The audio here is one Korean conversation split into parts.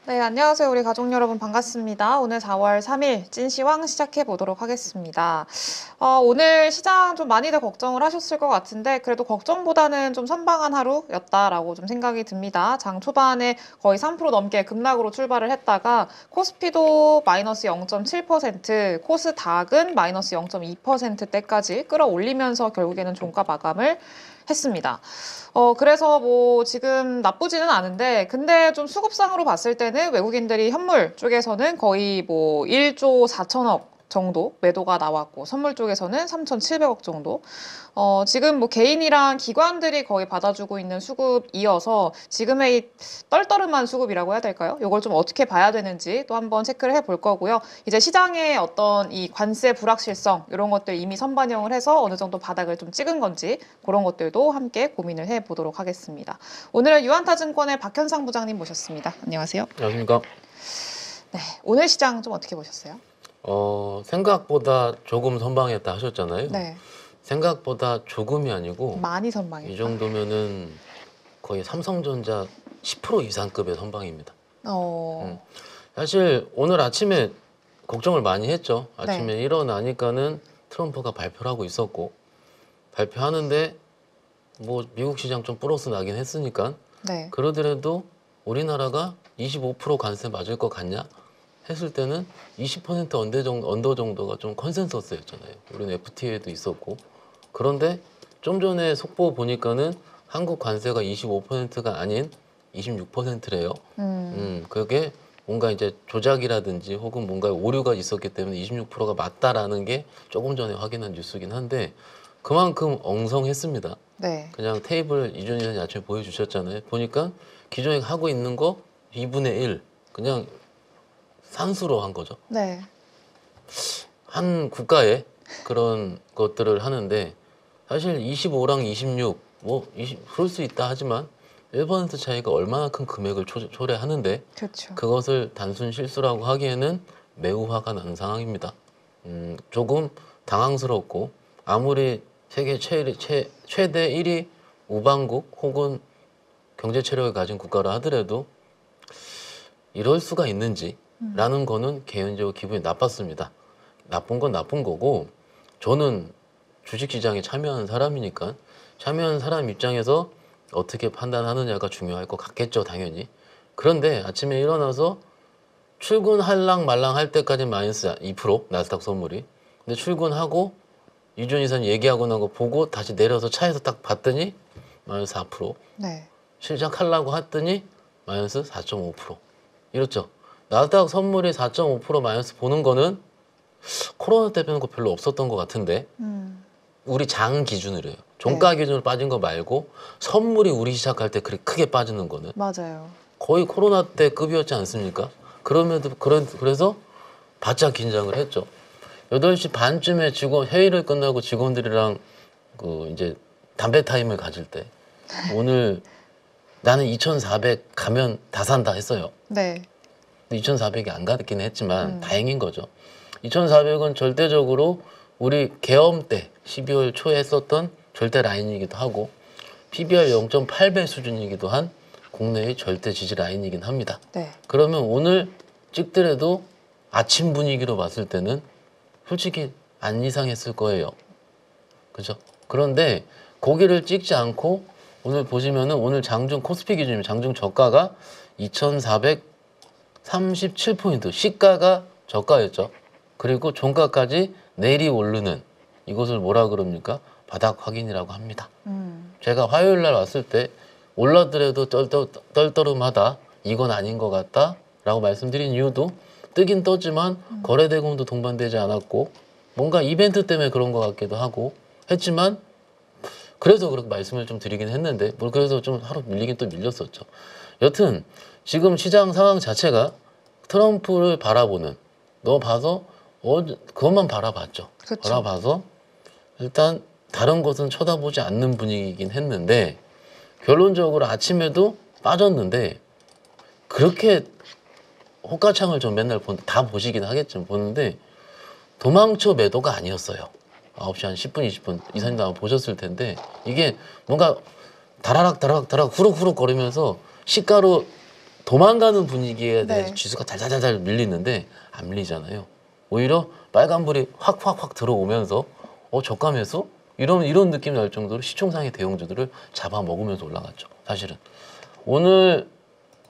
네, 안녕하세요. 우리 가족 여러분 반갑습니다. 오늘 4월 3일 찐시황 시작해 보도록 하겠습니다. 오늘 시장 좀 많이들 걱정을 하셨을 것 같은데 그래도 걱정보다는 좀 선방한 하루였다라고 좀 생각이 듭니다. 장 초반에 거의 3% 넘게 급락으로 출발을 했다가 코스피도 마이너스 0.7%, 코스닥은 마이너스 0.2%대까지 끌어올리면서 결국에는 종가 마감을 했습니다. 그래서 뭐 지금 나쁘지는 않은데 근데 좀 수급상으로 봤을 때는 외국인들이 현물 쪽에서는 거의 뭐 1조 4천억 정도 매도가 나왔고 선물 쪽에서는 3,700억 정도. 지금 뭐 개인이랑 기관들이 거의 받아주고 있는 수급이어서 지금의 이 떨떠름한 수급이라고 해야 될까요? 이걸 좀 어떻게 봐야 되는지 또 한번 체크를 해볼 거고요. 이제 시장의 어떤 이 관세 불확실성 이런 것들 이미 선반영을 해서 어느 정도 바닥을 좀 찍은 건지 그런 것들도 함께 고민을 해보도록 하겠습니다. 오늘은 유한타증권의 박현상 부장님 모셨습니다. 안녕하세요. 안녕하십니까. 네, 오늘 시장 좀 어떻게 보셨어요? 생각보다 조금 선방했다 하셨잖아요. 네, 생각보다 조금이 아니고 많이 이 선방했다. 정도면은 거의 삼성전자 10% 이상급의 선방입니다. 어, 사실 오늘 아침에 걱정을 많이 했죠. 네. 아침에 일어나니까는 트럼프가 발표를 하고 있었고 발표하는데 뭐 미국 시장 좀 플러스 나긴 했으니까 네, 그러더라도 우리나라가 25% 관세 맞을 것 같냐 했을 때는 20% 언더 정도가 좀 컨센서스였잖아요. 우리는 FTA도 있었고. 그런데 좀 전에 속보 보니까는 한국 관세가 25%가 아닌 26%래요. 그게 뭔가 이제 조작이라든지 혹은 뭔가 오류가 있었기 때문에 26%가 맞다라는 게 조금 전에 확인한 뉴스긴 한데 그만큼 엉성했습니다. 네, 그냥 테이블 이준희 선생님 아침에 보여주셨잖아요. 보니까 기존에 하고 있는 거 2분의 1 그냥 산수로 한 거죠. 네, 한 국가에 그런 것들을 하는데 사실 25랑 26, 뭐 20, 그럴 수 있다 하지만 1% 차이가 얼마나 큰 금액을 초래하는데 그렇죠. 그것을 단순 실수라고 하기에는 매우 화가 나는 상황입니다. 조금 당황스럽고 아무리 세계 최대 1위 우방국 혹은 경제 체력을 가진 국가라 하더라도 이럴 수가 있는지라는 거는 개인적으로 기분이 나빴습니다. 나쁜 건 나쁜 거고 저는 주식시장에 참여하는 사람이니까 참여하는 사람 입장에서 어떻게 판단하느냐가 중요할 것 같겠죠, 당연히. 그런데 아침에 일어나서 출근할랑 말랑 할 때까지 마이너스 2% 나스닥 선물이. 근데 출근하고 이준 이사님 얘기하고 난 거 보고 다시 내려서 차에서 딱 봤더니 마이너스 4%. 네, 시작하려고 했더니 마이너스 4.5%. 이렇죠. 나스닥 선물이 4.5% 마이너스 보는 거는 코로나 때 빼는 거 별로 없었던 것 같은데 우리 장 기준으로 해요. 종가 기준으로 빠진 거 말고 선물이 우리 시작할 때 그렇게 크게 빠지는 거는 맞아요. 거의 코로나 때 급이었지 않습니까? 그래서 바짝 긴장을 했죠. 8시 반쯤에 회의를 끝나고 직원들이랑 그 이제 담배 타임을 가질 때 오늘 나는 2,400 가면 다 산다 했어요. 네, 2,400이 안 가긴 했지만 다행인 거죠. 2,400은 절대적으로 우리 계엄 때 12월 초에 했었던 절대 라인이기도 하고 PBR 0.8배 수준이기도 한 국내의 절대 지지 라인이긴 합니다. 네, 그러면 오늘 찍더라도 아침 분위기로 봤을 때는 솔직히 안 이상했을 거예요. 그죠? 그런데 고기를 찍지 않고 오늘 보시면은 오늘 장중 코스피 기준이면 장중 저가가 2,437포인트, 시가가 저가였죠. 그리고 종가까지 내리 오르는 이것을 뭐라 그럽니까? 바닥 확인이라고 합니다. 제가 화요일 날 왔을 때 올라더라도 떨떠름하다, 이건 아닌 것 같다 라고 말씀드린 이유도 뜨긴 떴지만 거래 대금도 동반되지 않았고 뭔가 이벤트 때문에 그런 것 같기도 하고 했지만 그래서 그렇게 말씀을 좀 드리긴 했는데 뭐 그래서 좀 하루 밀리긴 또 밀렸었죠. 여튼 지금 시장 상황 자체가 트럼프를 바라보는 너 봐서 그것만 바라봤죠. 그쵸. 바라봐서 일단 다른 것은 쳐다보지 않는 분위기이긴 했는데 결론적으로 아침에도 빠졌는데 그렇게 호가창을 좀 맨날 다 보시긴 하겠지만 보는데 도망쳐 매도가 아니었어요. 9시 한 10분, 20분 이사님도 아마 보셨을 텐데 이게 뭔가 다라락 후룩후룩 거리면서 시가로 도망가는 분위기에 대해서 네. 지수가 달달달달 밀리는데 안 밀리잖아요. 오히려 빨간불이 확 들어오면서 저가 매수? 이런 느낌이 날 정도로 시총상의 대형주들을 잡아먹으면서 올라갔죠. 사실은 오늘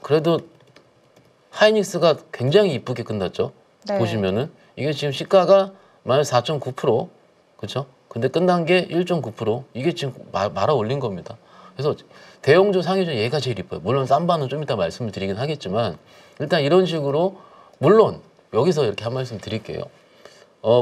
그래도 하이닉스가 굉장히 이쁘게 끝났죠. 네. 보시면은 이게 지금 시가가 마이너스 4.9%, 그렇죠? 근데 끝난 게 1.9%. 이게 지금 말아 올린 겁니다. 그래서 대형주 상위주 얘가 제일 이뻐요. 물론 쌈바는 좀 이따 말씀을 드리긴 하겠지만 일단 이런 식으로 물론 여기서 이렇게 한 말씀 드릴게요.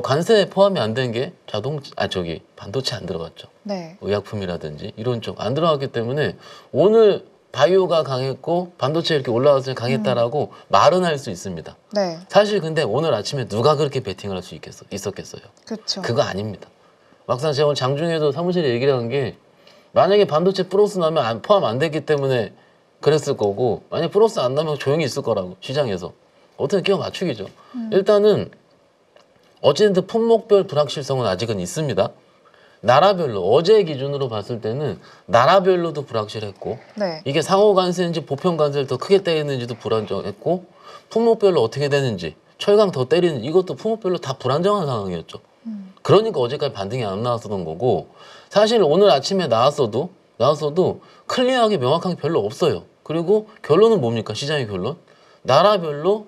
관세에 포함이 안 된 게 반도체 안 들어갔죠. 네. 의약품이라든지 이런 쪽 안 들어갔기 때문에 오늘 바이오가 강했고 반도체 이렇게 올라와서 강했다라고 말은 할 수 있습니다. 네. 사실 근데 오늘 아침에 누가 그렇게 베팅을 할 수 있었겠어요? 그렇죠. 그거 아닙니다. 막상 제가 오늘 장중에도 사무실에 얘기를 한 게 만약에 반도체 플러스 나면 포함 안 됐기 때문에 그랬을 거고 만약 플러스 안 나면 조용히 있을 거라고 시장에서 어떻게 끼워 맞추기죠. 일단은 어쨌든 품목별 불확실성은 아직은 있습니다. 나라별로 어제 기준으로 봤을 때는 나라별로도 불확실했고 네. 이게 상호 관세인지 보편 관세를 더 크게 때리는지도 불안정했고 품목별로 어떻게 되는지 철강 더 때리는 이것도 품목별로 다 불안정한 상황이었죠. 그러니까 어제까지 반등이 안 나왔었던 거고 사실 오늘 아침에 나왔어도 클리어하게 명확한 게 별로 없어요. 그리고 결론은 뭡니까? 시장의 결론? 나라별로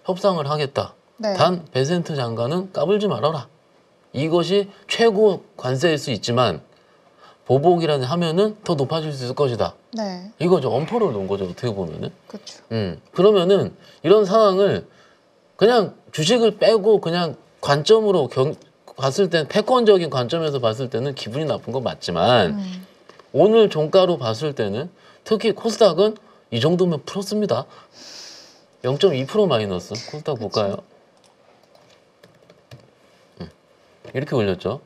협상을 하겠다. 네. 단 베센트 장관은 까불지 말아라. 이것이 최고 관세일 수 있지만 보복이라는 하면은 더 높아질 수 있을 것이다. 네. 이거죠. 엄포를 놓은 거죠. 어떻게 보면은. 그렇죠. 그러면은 이런 상황을 그냥 주식을 빼고 그냥 관점으로 봤을 땐 패권적인 관점에서 봤을 때는 기분이 나쁜 건 맞지만 오늘 종가로 봤을 때는 특히 코스닥은 이 정도면 풀었습니다. 0.2% 마이너스. 코스닥 볼까요? 이렇게 올렸죠.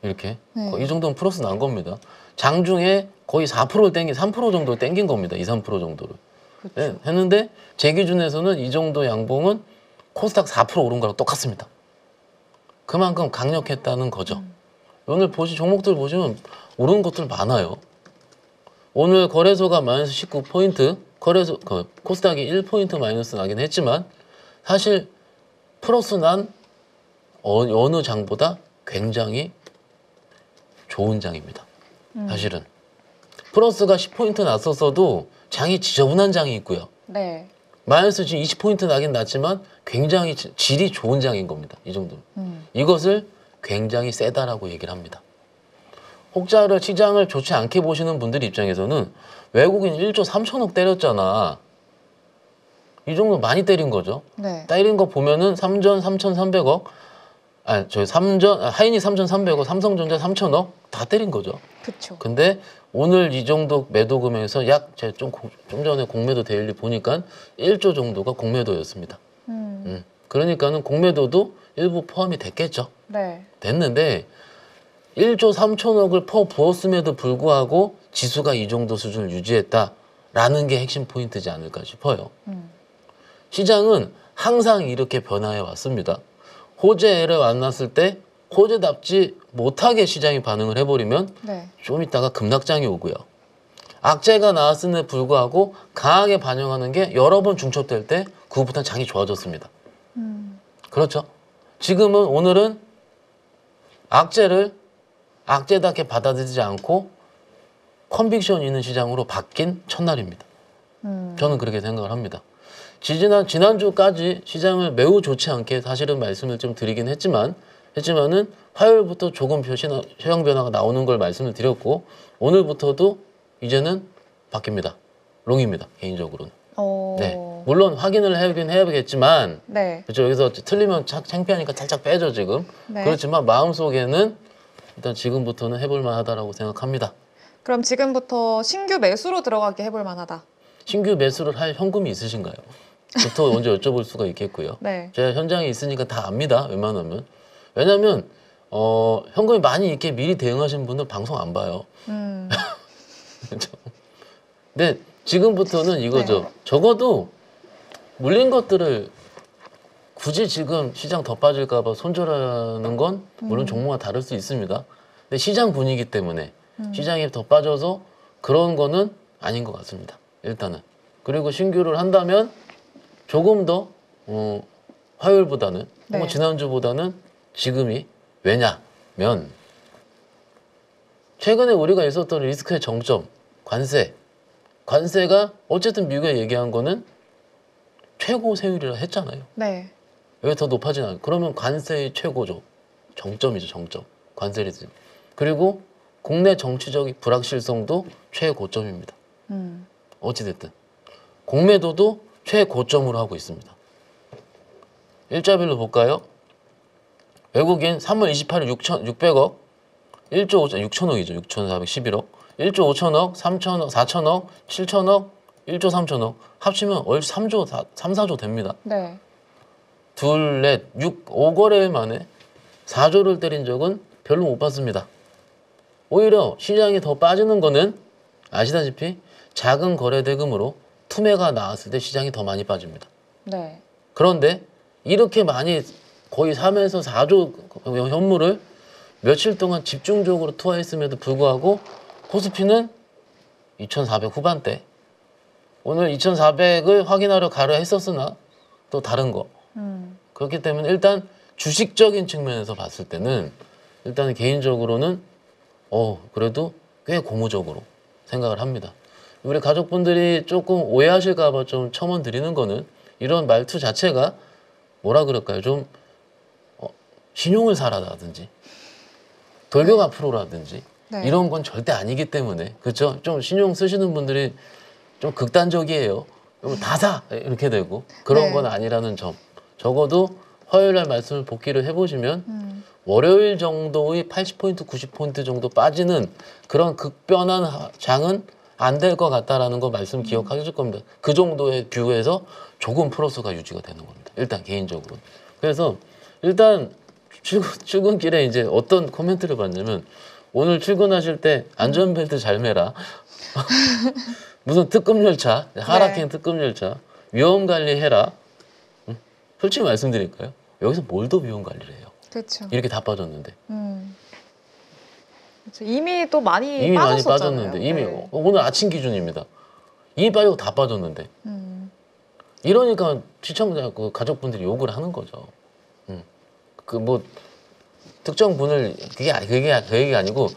이렇게. 네. 이 정도면 플러스 난 겁니다. 장중에 거의 4%를 3% 정도 땡긴 겁니다. 2, 3% 정도를. 그렇죠. 네, 했는데 제 기준에서는 이 정도 양봉은 코스닥 4% 오른 거랑 똑같습니다. 그만큼 강력했다는 거죠. 오늘 종목들 보시면 오른 것들 많아요. 오늘 거래소가 마이너스 19포인트, 코스닥이 1포인트 마이너스 나긴 했지만 사실 플러스 난 어느 장보다 굉장히 좋은 장입니다. 사실은. 플러스가 10포인트 났었어도 장이 지저분한 장이 있고요. 네. 마이너스 지금 20포인트 나긴 났지만 굉장히 질이 좋은 장인 겁니다. 이 정도는. 이것을 굉장히 세다라고 얘기를 합니다. 혹자를 시장을 좋지 않게 보시는 분들 입장에서는 외국인 1조 3천억 때렸잖아. 이 정도 많이 때린 거죠. 네. 때린 거 보면은 3전 3,300억. 하이닉 3,300억, 삼성전자 3천억 다 때린 거죠. 그렇죠. 근데 오늘 이 정도 매도 금액에서 제가 좀 전에 공매도 데일리 보니까 1조 정도가 공매도였습니다. 그러니까는 공매도도 일부 포함이 됐겠죠. 네. 됐는데 1조 3천억을 부었음에도 불구하고 지수가 이 정도 수준을 유지했다라는 게 핵심 포인트지 않을까 싶어요. 시장은 항상 이렇게 변화해 왔습니다. 호재를 만났을 때 호재답지 못하게 시장이 반응을 해버리면 네. 좀 있다가 급락장이 오고요. 악재가 나왔음에도 불구하고 강하게 반영하는 게 여러 번 중첩될 때 그후부터는 장이 좋아졌습니다. 그렇죠? 오늘은 악재를 악재답게 받아들이지 않고 컨빅션 있는 시장으로 바뀐 첫날입니다. 저는 그렇게 생각을 합니다. 지난주까지 시장을 매우 좋지 않게 사실은 말씀을 좀 드리긴 했지만은 화요일부터 조금 시장 변화가 나오는 걸 말씀을 드렸고 오늘부터도 이제는 바뀝니다. 롱입니다. 개인적으로는. 네. 물론 확인을 해야겠지만 네. 그렇죠. 여기서 틀리면 창피하니까 살짝 빼죠 지금. 네. 그렇지만 마음속에는 일단 지금부터는 해볼 만하다라고 생각합니다. 그럼 지금부터 신규 매수로 들어가게 해볼 만하다. 신규 매수를 할 현금이 있으신가요? 부터 먼저 여쭤볼 수가 있겠고요. 네. 제가 현장에 있으니까 다 압니다. 웬만하면. 왜냐하면 현금이 많이 있게 미리 대응하신 분들 방송 안 봐요. 그렇죠? 근데 지금부터는 이거죠. 네. 적어도 물린 것들을 굳이 지금 시장 더 빠질까 봐 손절하는 건 물론 종목마다 다를 수 있습니다. 근데 시장 분위기 때문에 시장이 더 빠져서 그런 거는 아닌 것 같습니다. 일단은. 그리고 신규를 한다면 조금 더 화요일보다는 네. 지난주보다는 지금이 왜냐면 최근에 우리가 있었던 리스크의 정점 관세가 어쨌든 미국에 얘기한 거는 최고 세율이라 했잖아요. 네. 왜 더 높아지는 않아요? 그러면 관세의 최고죠. 정점이죠, 정점. 관세 리스크. 그리고 국내 정치적 불확실성도 최고점입니다. 어찌됐든. 공매도도 최고점으로 하고 있습니다. 일자별로 볼까요? 외국인 3월 28일 600억, 1조 6천억이죠. 6,411억. 1조 5천억, 3천억, 4천억, 7천억, 1조 3천억. 합치면 월 3조, 3, 4조 됩니다. 네. 둘, 넷, 5거래 만에 4조를 때린 적은 별로 못 봤습니다. 오히려 시장이 더 빠지는 거는 아시다시피 작은 거래 대금으로 투매가 나왔을 때 시장이 더 많이 빠집니다. 네. 그런데 이렇게 많이 거의 3에서 4조 현물을 며칠 동안 집중적으로 투하했음에도 불구하고 코스피는 2,400 후반대. 오늘 2,400을 확인하러 가려 했었으나 또 다른 거. 그렇기 때문에 일단 주식적인 측면에서 봤을 때는 일단 개인적으로는 그래도 꽤 고무적으로 생각을 합니다. 우리 가족분들이 조금 오해하실까 봐 좀 첨언 드리는 거는 이런 말투 자체가 뭐라 그럴까요? 좀 신용을 사라라든지 돌격 앞으로라든지 네. 이런 건 절대 아니기 때문에 그렇죠? 좀 신용 쓰시는 분들이 좀 극단적이에요. 다 사! 이렇게 되고 그런 네. 건 아니라는 점. 적어도 화요일 날 말씀을 복기를 해보시면 월요일 정도의 80포인트, 90포인트 정도 빠지는 그런 극변한 장은 안 될 것 같다라는 거 말씀 기억하실 겁니다. 그 정도의 뷰에서 조금 플러스가 유지가 되는 겁니다. 일단 개인적으로. 그래서 일단 출근길에 이제 어떤 코멘트를 봤냐면 오늘 출근하실 때 안전벨트 잘 매라. 무슨 특급 열차, 하락행 특급 열차, 위험 관리해라. 솔직히 말씀드릴까요? 여기서 뭘 더 위험 관리를 해요? 그렇죠. 이렇게 다 빠졌는데. 그렇죠. 이미 또 많이 이미 많이 빠졌었잖아요. 빠졌는데 이미 네. 오늘 아침 기준입니다. 이미 빠지고 다 빠졌는데 이러니까 시청자 그 가족분들이 욕을 하는 거죠. 그 뭐 특정 분을 그게 그 얘기가 아니고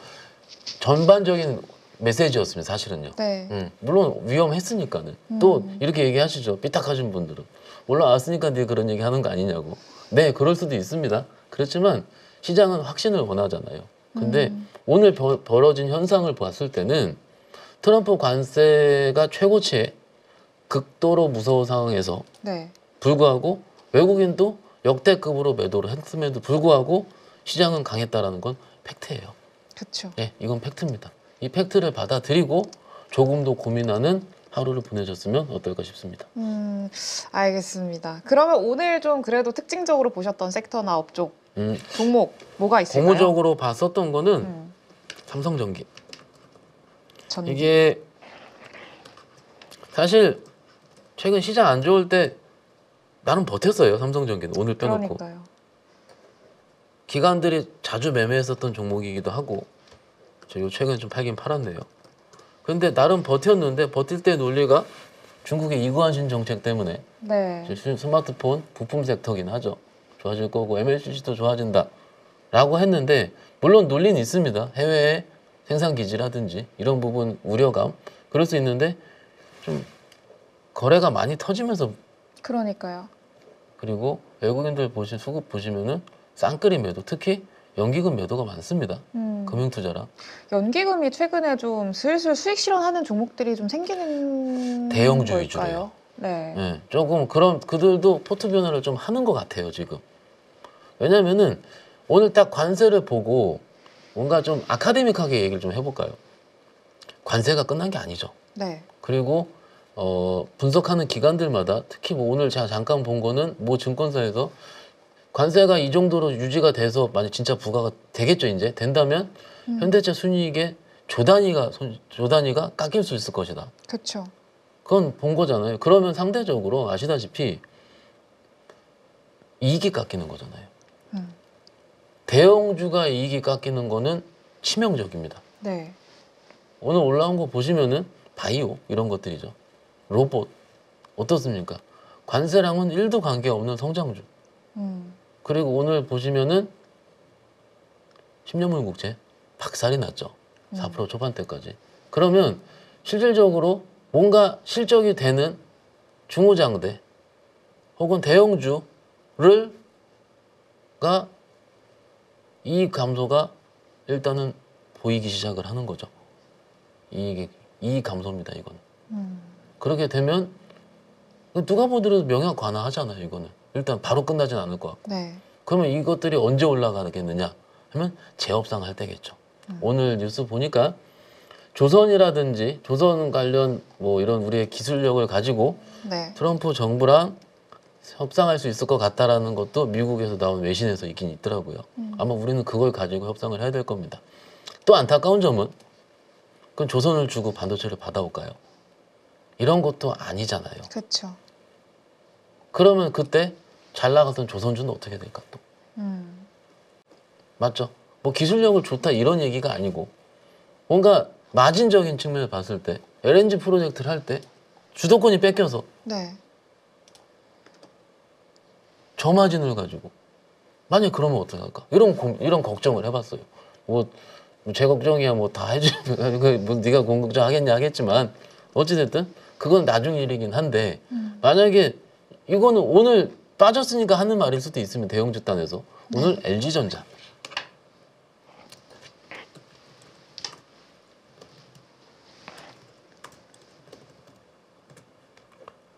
전반적인 메시지였습니다. 사실은요. 네. 물론 위험했으니까는 또 이렇게 얘기하시죠. 삐딱하신 분들은 올라왔으니까 네 그런 얘기 하는 거 아니냐고. 네, 그럴 수도 있습니다. 그렇지만 시장은 확신을 원하잖아요. 근데 오늘 벌어진 현상을 봤을 때는 트럼프 관세가 최고치에 극도로 무서운 상황에서 네. 불구하고 외국인도 역대급으로 매도를 했음에도 불구하고 시장은 강했다라는 건 팩트예요. 그렇죠. 네, 이건 팩트입니다. 이 팩트를 받아들이고 조금 더 고민하는 하루를 보내셨으면 어떨까 싶습니다. 알겠습니다. 그러면 오늘 좀 그래도 특징적으로 보셨던 섹터나 업종, 종목 뭐가 있을까요? 고무적으로 봤었던 거는 삼성전기. 전기. 이게 사실 최근 시장 안 좋을 때 나름 버텼어요. 삼성전기는 오늘 빼놓고. 그러니까요. 기관들이 자주 매매했었던 종목이기도 하고 저 최근에 좀 팔긴 팔았네요. 근데 나름 버텼는데 버틸 때 논리가 중국의 이구한신 정책 때문에 네. 스마트폰 부품 섹터긴 하죠. 좋아질 거고 MLCC도 좋아진다 라고 했는데 물론 논리는 있습니다. 해외에 생산기지라든지 이런 부분 우려감 그럴 수 있는데 좀 거래가 많이 터지면서 그러니까요. 그리고 외국인들 수급 보시면은 쌍끌이 매도 특히 연기금 매도가 많습니다. 금융투자라. 연기금이 최근에 좀 슬슬 수익 실현하는 종목들이 좀 생기는 대형주 걸까요? 위주로요. 네. 네, 조금 그런 그들도 포트 변화를 좀 하는 것 같아요 지금. 왜냐면은 오늘 딱 관세를 보고 뭔가 좀 아카데믹하게 얘기를 좀 해볼까요? 관세가 끝난 게 아니죠. 네. 그리고 분석하는 기관들마다 특히 뭐 오늘 제가 잠깐 본 거는 뭐 증권사에서 관세가 이 정도로 유지가 돼서 만약 진짜 부과가 되겠죠 이제 된다면 현대차 순이익의 조 단위가 깎일 수 있을 것이다. 그렇죠. 그건 본 거잖아요. 그러면 상대적으로 아시다시피 이익이 깎이는 거잖아요. 대형주가 이익이 깎이는 거는 치명적입니다. 네. 오늘 올라온 거 보시면은 바이오 이런 것들이죠. 로봇 어떻습니까? 관세랑은 1도 관계없는 성장주. 그리고 오늘 보시면은 10년물 국채 박살이 났죠. 4% 초반대까지. 그러면 실질적으로 뭔가 실적이 되는 중소장대 혹은 대형주를 가 이익 감소가 일단은 보이기 시작을 하는 거죠. 이익 감소입니다, 이거는. 그렇게 되면 누가 보더라도 명약 관화하잖아요, 이거는. 일단 바로 끝나진 않을 것 같고. 네. 그러면 이것들이 언제 올라가겠느냐 하면 재업상 할 때겠죠. 오늘 뉴스 보니까 조선이라든지 조선 관련 뭐 이런 우리의 기술력을 가지고 네. 트럼프 정부랑 협상할 수 있을 것 같다라는 것도 미국에서 나온 외신에서 있긴 있더라고요. 아마 우리는 그걸 가지고 협상을 해야 될 겁니다. 또 안타까운 점은 그럼 조선을 주고 반도체를 받아올까요? 이런 것도 아니잖아요. 그렇죠. 그러면 그때 잘 나갔던 조선주는 어떻게 될까 또? 맞죠? 뭐 기술력을 좋다 이런 얘기가 아니고 뭔가 마진적인 측면을 봤을 때 LNG 프로젝트를 할 때 주도권이 뺏겨서 네. 저마진을 가지고 만약 그러면 어떡할까? 이런 걱정을 해봤어요. 뭐 제 걱정이야 뭐 다 해주 뭐 네가 공걱정 하겠냐 하겠지만 어찌됐든 그건 나중 일이긴 한데 만약에 이거는 오늘 빠졌으니까 하는 말일 수도 있습니다. 대형주 단에서 오늘 LG전자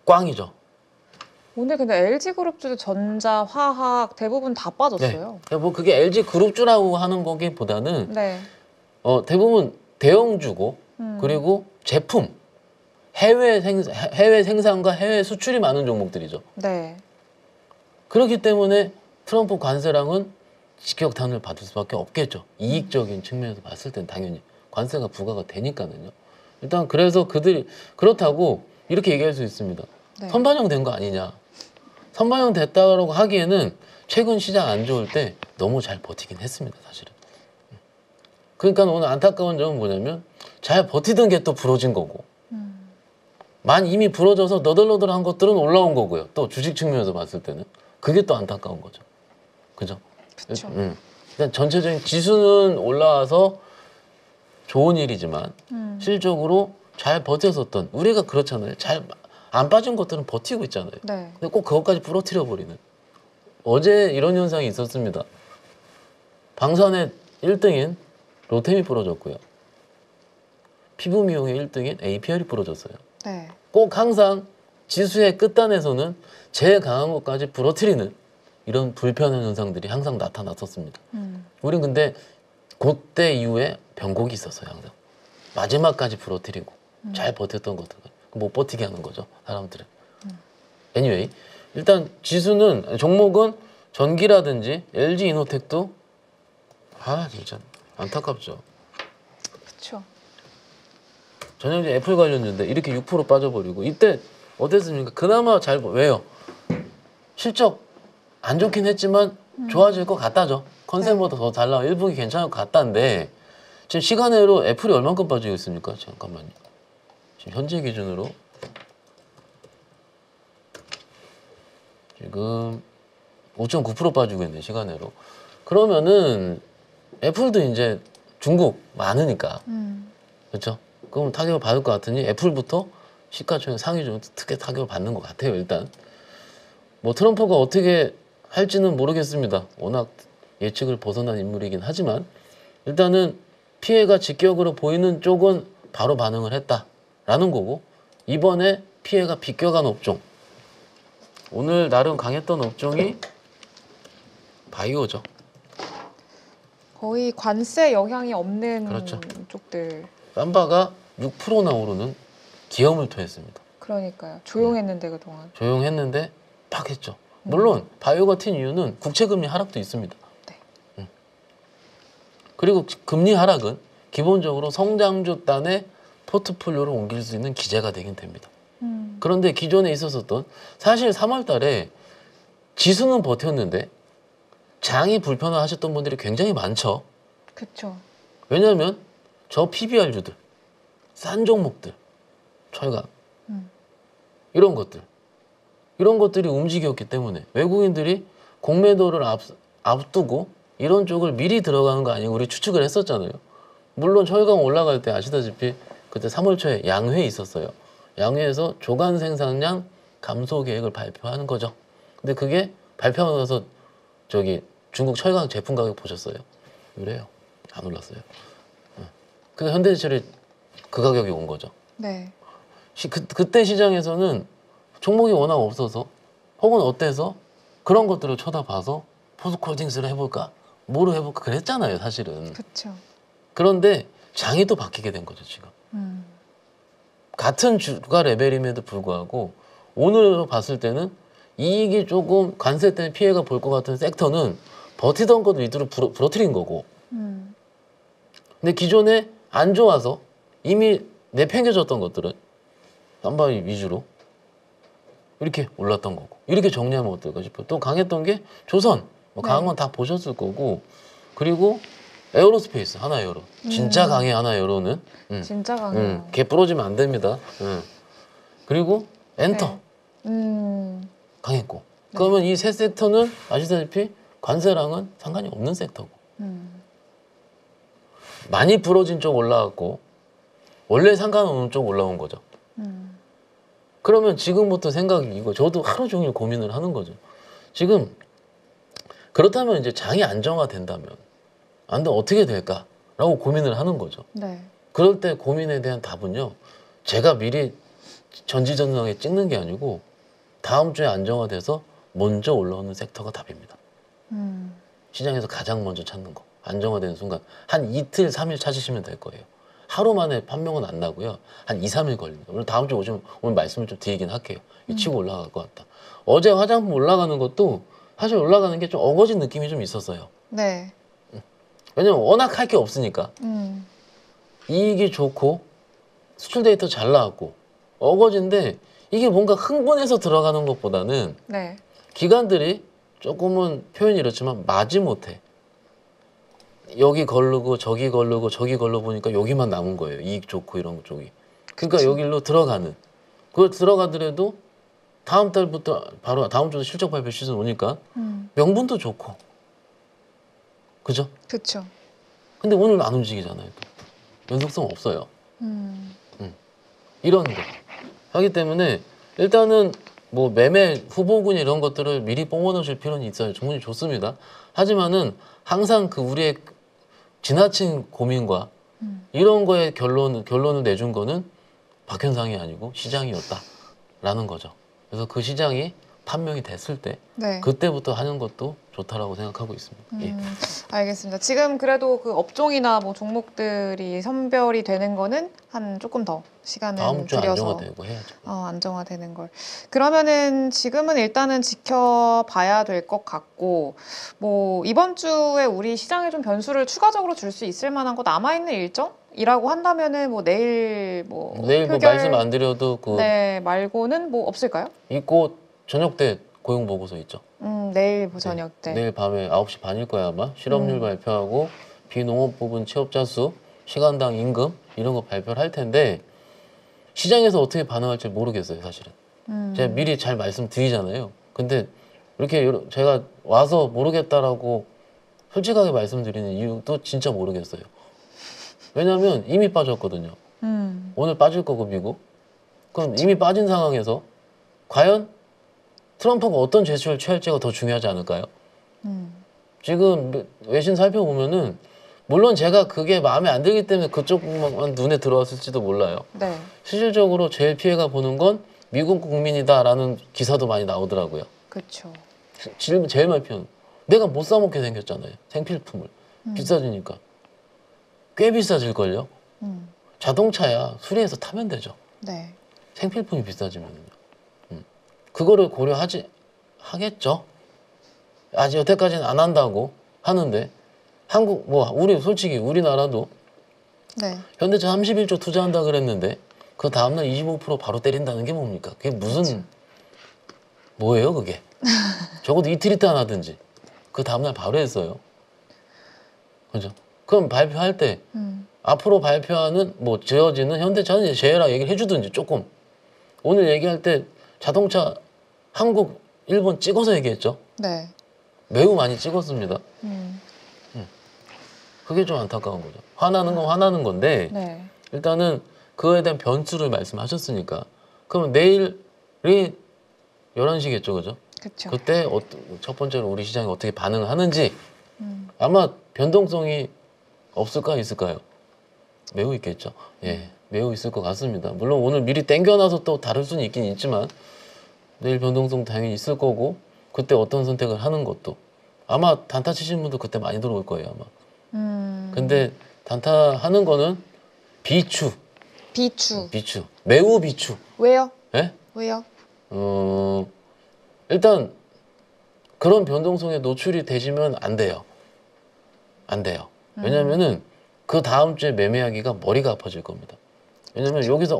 꽝이죠. 오늘 근데 LG그룹주도 전자, 화학 대부분 다 빠졌어요. 네. 뭐 그게 LG 그룹주라고 하는 거기보다는 네. 대부분 대형주고 그리고 제품 해외 생산과 해외 수출이 많은 종목들이죠. 네. 그렇기 때문에 트럼프 관세랑은 직격탄을 받을 수밖에 없겠죠. 이익적인 측면에서 봤을 땐 당연히 관세가 부과가 되니까는요. 일단 그래서 그들이 그렇다고 이렇게 얘기할 수 있습니다. 네. 선반영된 거 아니냐. 선반영 됐다고 하기에는 최근 시장 안 좋을 때 너무 잘 버티긴 했습니다, 사실은. 그러니까 오늘 안타까운 점은 뭐냐면 잘 버티던 게 또 부러진 거고 이미 부러져서 너덜너덜한 것들은 올라온 거고요. 또 주식 측면에서 봤을 때는 그게 또 안타까운 거죠. 그죠? 그렇죠. 일단 전체적인 지수는 올라와서 좋은 일이지만 실적으로 잘 버텼었던 우리가 그렇잖아요. 잘 안 빠진 것들은 버티고 있잖아요. 네. 근데 꼭 그것까지 부러뜨려 버리는. 어제 이런 현상이 있었습니다. 방산의 1등인 로템이 부러졌고요. 피부 미용의 1등인 APR이 부러졌어요. 네. 꼭 항상 지수의 끝단에서는 제일 강한 것까지 부러뜨리는 이런 불편한 현상들이 항상 나타났었습니다. 우린 근데 그때 이후에 변곡이 있었어요. 항상 마지막까지 부러뜨리고 잘 버텼던 것들은 못 버티게 하는 거죠. 사람들은. anyway 일단 지수는 종목은 전기라든지 LG 이노텍도 진짜 안타깝죠. 그렇죠. 전형적인 애플 관련주인데 이렇게 6% 빠져버리고 이때 어땠습니까? 그나마 왜요? 실적 안 좋긴 했지만 좋아질 것 같다죠. 컨센보다 더 잘 나와 1분기 괜찮을 것 같다는데 지금 시간으로 애플이 얼만큼 빠지고 있습니까? 잠깐만요. 지금 현재 기준으로 지금 5.9% 빠지고 있네 시간으로. 그러면은 애플도 이제 중국 많으니까 그렇죠? 그럼 타격을 받을 것 같으니 애플부터 시가총액 상위 중 특히 타격을 받는 것 같아요. 일단 뭐 트럼프가 어떻게 할지는 모르겠습니다. 워낙 예측을 벗어난 인물이긴 하지만 일단은 피해가 직격으로 보이는 쪽은 바로 반응을 했다라는 거고 이번에 피해가 비껴간 업종 오늘 나름 강했던 업종이 바이오죠. 거의 관세 영향이 없는 그렇죠. 쪽들. 삼바가 6%나 오르는 기염을 토했습니다. 그러니까요. 조용했는데 그동안. 조용했는데 팍 했죠. 물론 바이오가 튄 이유는 국채금리 하락도 있습니다. 네. 그리고 금리 하락은 기본적으로 성장주 단의 포트폴리오를 옮길 수 있는 기제가 되긴 됩니다. 그런데 기존에 있었던 사실 3월 달에 지수는 버텼는데 장이 불편하셨던 분들이 굉장히 많죠. 그렇죠. 왜냐하면 저 PBR주들, 싼 종목들, 철강 이런 것들 이런 것들이 움직였기 때문에 외국인들이 공매도를 앞두고 이런 쪽을 미리 들어가는 거 아니고 우리 추측을 했었잖아요. 물론 철강 올라갈 때 아시다시피 그때 3월 초에 양회 있었어요. 양회에서 조간 생산량 감소 계획을 발표하는 거죠. 근데 그게 발표하고 나서 저기 중국 철강 제품 가격 보셨어요? 그래요. 안 올랐어요. 그래서 현대제철이 그 가격이 온 거죠. 네. 그때 시장에서는 종목이 워낙 없어서 혹은 어때서 그런 것들을 쳐다봐서 포스코홀딩스를 해볼까? 뭐를 해볼까? 그랬잖아요, 사실은. 그렇죠. 그런데 장이 또 바뀌게 된 거죠, 지금. 같은 주가 레벨임에도 불구하고 오늘 봤을 때는 이익이 조금 관세 때문에 피해가 볼 것 같은 섹터는 버티던 것도 이대로 부러뜨린 거고. 근데 기존에 안 좋아서 이미 내팽개졌던 것들은 쌈바이 위주로 이렇게 올랐던 거고. 이렇게 정리하면 어떨까 싶어요. 또 강했던 게 조선, 뭐 강한 건 다 보셨을 거고. 그리고 에어로스페이스, 하나에어로. 진짜 강해, 하나에어로는. 진짜 강해요. 걔 부러지면 안 됩니다. 그리고 엔터. 네. 강했고. 그러면 이 세 섹터는 아시다시피 관세랑은 상관이 없는 섹터고. 많이 부러진 쪽 올라왔고 원래 상관없는 쪽 올라온 거죠. 그러면 지금부터 생각이 이거 저도 하루 종일 고민을 하는 거죠. 지금 그렇다면 이제 장이 안정화된다면 안 돼 어떻게 될까라고 고민을 하는 거죠. 네. 그럴 때 고민에 대한 답은요. 제가 미리 전지전능하게 찍는 게 아니고 다음 주에 안정화돼서 먼저 올라오는 섹터가 답입니다. 시장에서 가장 먼저 찾는 거. 안정화되는 순간 한 이틀, 3일 찾으시면 될 거예요. 하루 만에 판명은 안 나고요. 한 2, 3일 걸립니다. 오늘 다음 주에 오시면 오늘 말씀을 좀 드리긴 할게요. 이 치고 올라갈 것 같다. 어제 화장품 올라가는 것도 사실 올라가는 게 좀 어거진 느낌이 좀 있었어요. 네. 왜냐면 워낙 할 게 없으니까. 이익이 좋고 수출 데이터 잘 나왔고 어거진데 이게 뭔가 흥분해서 들어가는 것보다는 네. 기관들이 조금은 표현이 이렇지만 마지못해 여기 걸르고 저기 걸르고 저기 걸러 보니까 여기만 남은 거예요. 이익 좋고 이런 쪽이. 그러니까 그치. 여기로 들어가는. 그걸 들어가더라도 다음 달부터 바로 다음 주도 실적 발표 시즌 오니까 명분도 좋고. 그죠? 그렇죠. 근데 오늘 안 움직이잖아요. 연속성 없어요. 이런 거. 하기 때문에 일단은 뭐 매매 후보군 이런 것들을 미리 뽑아놓으실 필요는 있어요. 충분히 좋습니다. 하지만은 항상 그 우리의 지나친 고민과 이런 거에 결론을 내준 거는 박현상이 아니고 시장이었다라는 거죠. 그래서 그 시장이 판명이 됐을 때 네. 그때부터 하는 것도 좋다라고 생각하고 있습니다. 예. 알겠습니다. 지금 그래도 그 업종이나 뭐 종목들이 선별이 되는 거는 한 조금 더 시간을 다음 주에 들여서 안정화되고 해야죠. 안정화되는 걸. 그러면은 지금은 일단은 지켜봐야 될 것 같고, 뭐 이번 주에 우리 시장에 좀 변수를 추가적으로 줄 수 있을 만한 거 남아있는 일정이라고 한다면은 뭐 내일 뭐 내일 뭐 말씀 안 드려도 그 네 말고는 뭐 없을까요? 있고 저녁 때 고용 보고서 있죠. 내일 저녁 때. 내일 밤에 9시 반일 거야 아마. 실업률 발표하고 비농업 부분 취업자 수, 시간당 임금 이런 거 발표를 할 텐데 시장에서 어떻게 반응할지 모르겠어요 사실은. 제가 미리 잘 말씀드리잖아요. 근데 이렇게 제가 와서 모르겠다라고 솔직하게 말씀드리는 이유도 진짜 모르겠어요. 왜냐하면 이미 빠졌거든요. 오늘 빠질 거고 미국. 그럼 이미 빠진 상황에서 과연 트럼프가 어떤 제스처를 취할지가 더 중요하지 않을까요? 지금 외신 살펴보면은 물론 제가 그게 마음에 안 들기 때문에 그쪽만 눈에 들어왔을지도 몰라요. 네. 실질적으로 제일 피해가 보는 건 미국 국민이다라는 기사도 많이 나오더라고요. 그렇죠. 제일 많이 피하는. 내가 못 사 먹게 생겼잖아요. 생필품을. 비싸지니까. 꽤 비싸질걸요. 자동차야 수리해서 타면 되죠. 네. 생필품이 비싸지면요. 그거를 하겠죠. 아직 여태까지는 안 한다고 하는데 한국 뭐 우리 솔직히 우리나라도 네. 현대차 31조 투자한다 그랬는데 그 다음날 25% 바로 때린다는 게 뭡니까? 그게 무슨 뭐예요 그게? 적어도 이틀 있다 안 하든지 그 다음날 바로 했어요. 그죠? 그럼 발표할 때 앞으로 발표하는 뭐 지어지는 현대차는 이제 제해라 얘기를 해주든지 조금 오늘 얘기할 때 자동차 한국, 일본 찍어서 얘기했죠. 네. 매우 많이 찍었습니다. 그게 좀 안타까운 거죠. 화나는 건 화나는 건데 네. 일단은 그거에 대한 변수를 말씀하셨으니까 그럼 내일이 11시겠죠, 그죠? 그렇죠. 그때 첫 번째로 우리 시장이 어떻게 반응을 하는지 음. 아마 변동성이 없을까 있을까요? 매우 있겠죠. 예, 매우 있을 것 같습니다. 물론 오늘 미리 땡겨놔서 또 다를 수는 있긴 있지만 내일 변동성 당연히 있을 거고 그때 어떤 선택을 하는 것도 아마 단타 치시는 분도 그때 많이 들어올 거예요, 아마. 근데 단타 하는 거는 비추, 비추. 매우 비추. 왜요? 예? 왜요? 일단 그런 변동성에 노출이 되시면 안 돼요. 안 돼요. 왜냐면은 그 다음 주에 매매하기가 머리가 아파질 겁니다. 왜냐면 여기서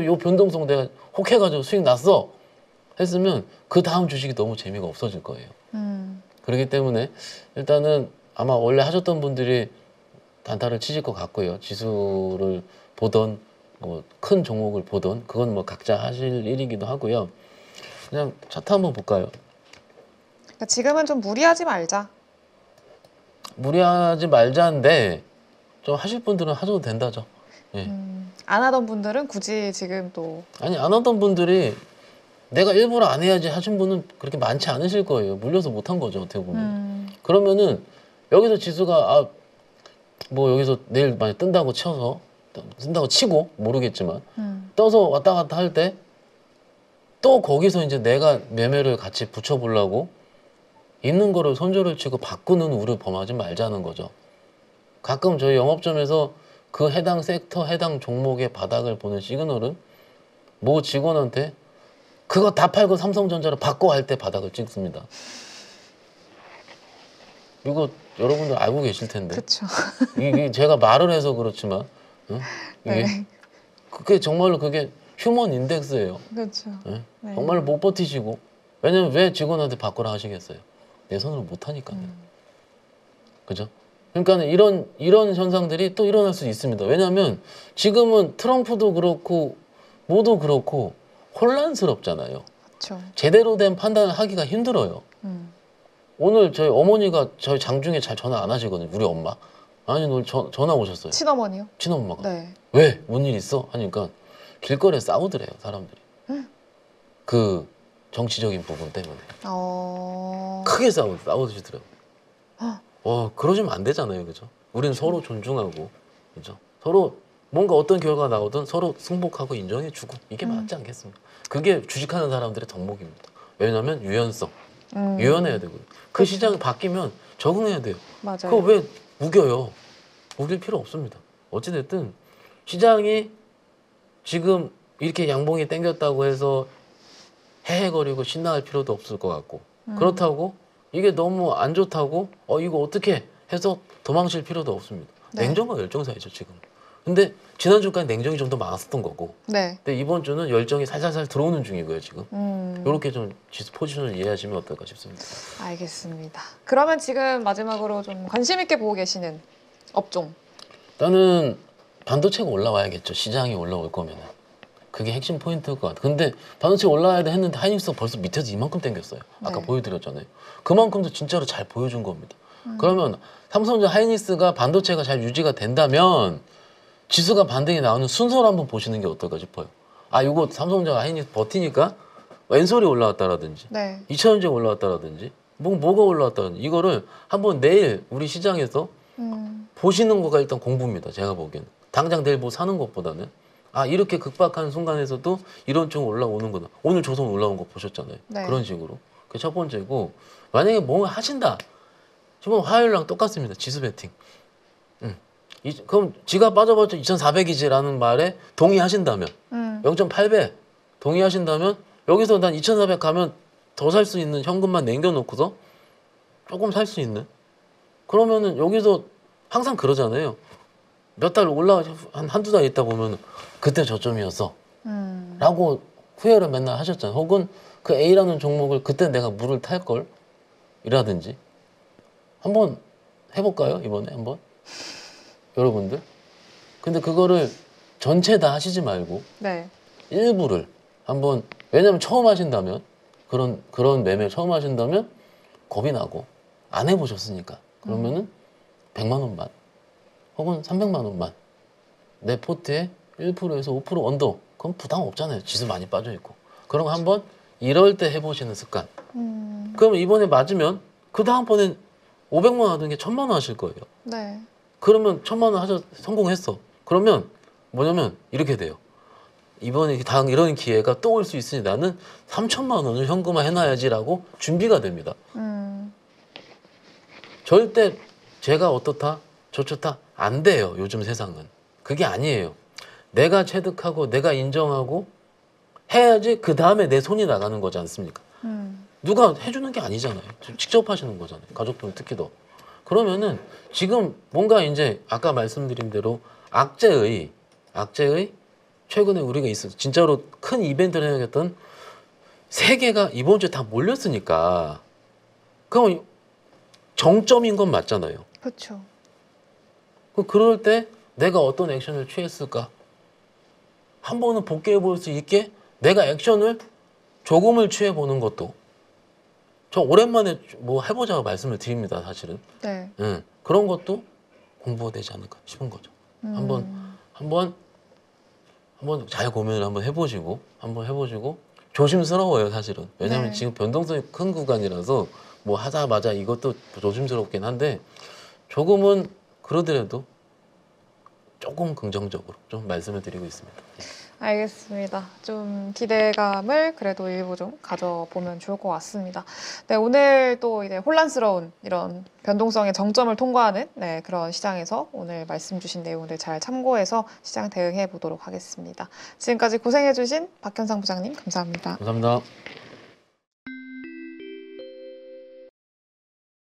요 변동성 내가 혹해가지고 수익 났어 했으면 그 다음 주식이 너무 재미가 없어질 거예요. 그렇기 때문에 일단은 아마 원래 하셨던 분들이 단타를 치실 것 같고요. 지수를 보던 뭐 큰 종목을 보던 그건 뭐 각자 하실 일이기도 하고요. 그냥 차트 한번 볼까요? 그러니까 지금은 좀 무리하지 말자. 무리하지 말자인데 좀 하실 분들은 하셔도 된다죠. 예. 안 하던 분들은 굳이 지금 또 아니 안 하던 분들이 내가 일부러 안 해야지 하신 분은 그렇게 많지 않으실 거예요. 물려서 못한 거죠 어떻게 보면. 그러면은 여기서 지수가 뭐 여기서 내일 많이 뜬다고 치고 모르겠지만 떠서 왔다 갔다 할 때 또 거기서 이제 내가 매매를 같이 붙여보려고 있는 거를 손절을 치고 바꾸는 우를 범하지 말자는 거죠. 가끔 저희 영업점에서 그 해당 섹터, 해당 종목의 바닥을 보는 시그널은 모 직원한테 그거 다 팔고 삼성전자로 바꿔 할 때 바닥을 찍습니다. 이거 여러분들 알고 계실 텐데. 그렇죠. 이게 제가 말을 해서 그렇지만 이게 네. 그게 정말로 그게 휴먼 인덱스예요. 그렇죠. 예? 네. 정말로 못 버티시고 왜냐면 왜 직원한테 바꾸라 하시겠어요? 내 손으로 못 하니까요. 그죠? 그러니까 이런 현상들이 또 일어날 수 있습니다. 왜냐하면 지금은 트럼프도 그렇고 모두 그렇고 혼란스럽잖아요. 그렇죠. 제대로 된 판단을 하기가 힘들어요. 오늘 저희 어머니가 저희 장중에 잘 전화 안 하시거든요. 우리 엄마. 아니 오늘 전화 오셨어요. 친어머니요? 친엄마가. 네. 왜? 뭔 일 있어? 하니까 길거리에 싸우더래요. 사람들이. 그 정치적인 부분 때문에. 크게 싸우시더라고요. 그러시면 안 되잖아요. 그죠? 우리는 서로 존중하고, 그죠? 서로 뭔가 어떤 결과가 나오든 서로 승복하고 인정해주고 이게 맞지 않겠습니까? 그게 주식하는 사람들의 덕목입니다. 왜냐하면 유연성. 유연해야 되고요. 그 시장이 바뀌면 적응해야 돼요. 맞아요. 그거 왜 우겨요? 우길 필요 없습니다. 어찌됐든 시장이 지금 이렇게 양봉이 땡겼다고 해서 헤헤거리고 신나할 필요도 없을 것 같고 그렇다고 이게 너무 안 좋다고 이거 어떻게 해서 도망칠 필요도 없습니다. 네. 냉정과 열정 사이죠 지금. 근데 지난주까지 냉정이 좀 더 많았었던 거고 네. 근데 이번 주는 열정이 살살살 들어오는 중이고요 지금. 이렇게 좀 지수 포지션을 이해하시면 어떨까 싶습니다. 알겠습니다. 그러면 지금 마지막으로 좀 관심 있게 보고 계시는 업종. 일단은 반도체가 올라와야겠죠. 시장이 올라올 거면은. 그게 핵심 포인트일 것 같아요. 근데 반도체 올라와야 돼 했는데 하이닉스가 벌써 밑에서 이만큼 땡겼어요. 아까 네. 보여드렸잖아요. 그만큼도 진짜로 잘 보여준 겁니다. 그러면 삼성전자 하이닉스가 반도체가 잘 유지가 된다면 지수가 반등이 나오는 순서를 한번 보시는 게 어떨까 싶어요. 이거 삼성전자 하이닉스 버티니까 왼솔이 올라왔다라든지 네. 2차전지가 올라왔다라든지 뭐가 올라왔다든지 이거를 한번 내일 우리 시장에서 보시는 거가 일단 공부입니다. 제가 보기에는. 당장 내일 뭐 사는 것보다는 이렇게 극박한 순간에서도 이런 쪽 올라오는구나. 오늘 조선 올라온 거 보셨잖아요. 네. 그런 식으로. 그게 첫 번째고 만약에 뭔가 하신다. 지금 화요일랑 똑같습니다. 지수 베팅. 그럼 지가 빠져봤자 2,400이지라는 말에 동의하신다면 0.8배 동의하신다면 여기서 난 2,400 가면 더 살 수 있는 현금만 남겨놓고서 조금 살 수 있는 그러면은 여기서 항상 그러잖아요. 몇 달 한두 달 있다 보면 그때 저점이었어 라고 후회를 맨날 하셨잖아요. 혹은 그 A라는 종목을 그때 내가 물을 탈 걸 이라든지 한번 해볼까요? 이번에 한번 여러분들. 근데 그거를 전체 다 하시지 말고 네. 일부를 한번 왜냐면 처음 하신다면 그런 매매 처음 하신다면 겁이 나고 안 해보셨으니까 그러면은 100만 원만 혹은 300만 원만 내 포트에 1%에서 5% 언더 그럼 부담 없잖아요. 지수 많이 빠져 있고 그럼 한번 이럴 때 해보시는 습관. 그럼 이번에 맞으면 그 다음번엔 500만 원 하던 게 1000만 원 하실 거예요. 네. 그러면 1000만 원 성공했어. 그러면 뭐냐면 이렇게 돼요. 이번에 다음 이런 기회가 또 올 수 있으니 나는 3천만 원을 현금화 해놔야지라고 준비가 됩니다. 절대 제가 어떻다 저렇다 안 돼요. 요즘 세상은. 그게 아니에요. 내가 체득하고 내가 인정하고 해야지 그 다음에 내 손이 나가는 거지 않습니까? 누가 해주는 게 아니잖아요. 직접 하시는 거잖아요. 가족분 특히 더. 그러면은 지금 뭔가 이제 아까 말씀드린 대로 악재의 최근에 우리가 있었어. 진짜로 큰 이벤트를 해야겠던 세 개가 이번 주에 다 몰렸으니까 그럼 정점인 건 맞잖아요. 그렇죠. 그럴 때 내가 어떤 액션을 취했을까? 한 번은 복귀해 볼 수 있게 내가 액션을 조금을 취해 보는 것도 저 오랜만에 뭐 해보자고 말씀을 드립니다. 사실은. 네. 그런 것도 공부가 되지 않을까 싶은 거죠. 한번 잘 고민을 한번 해보시고 조심스러워요 사실은. 왜냐하면 네. 지금 변동성이 큰 구간이라서 뭐 하자마자 이것도 조심스럽긴 한데 조금은 그러더라도 조금 긍정적으로 좀 말씀을 드리고 있습니다. 알겠습니다. 좀 기대감을 그래도 일부 좀 가져보면 좋을 것 같습니다. 네, 오늘 또 이제 혼란스러운 이런 변동성의 정점을 통과하는 네, 그런 시장에서 오늘 말씀 주신 내용들 잘 참고해서 시장 대응해 보도록 하겠습니다. 지금까지 고생해 주신 박현상 부장님 감사합니다. 감사합니다.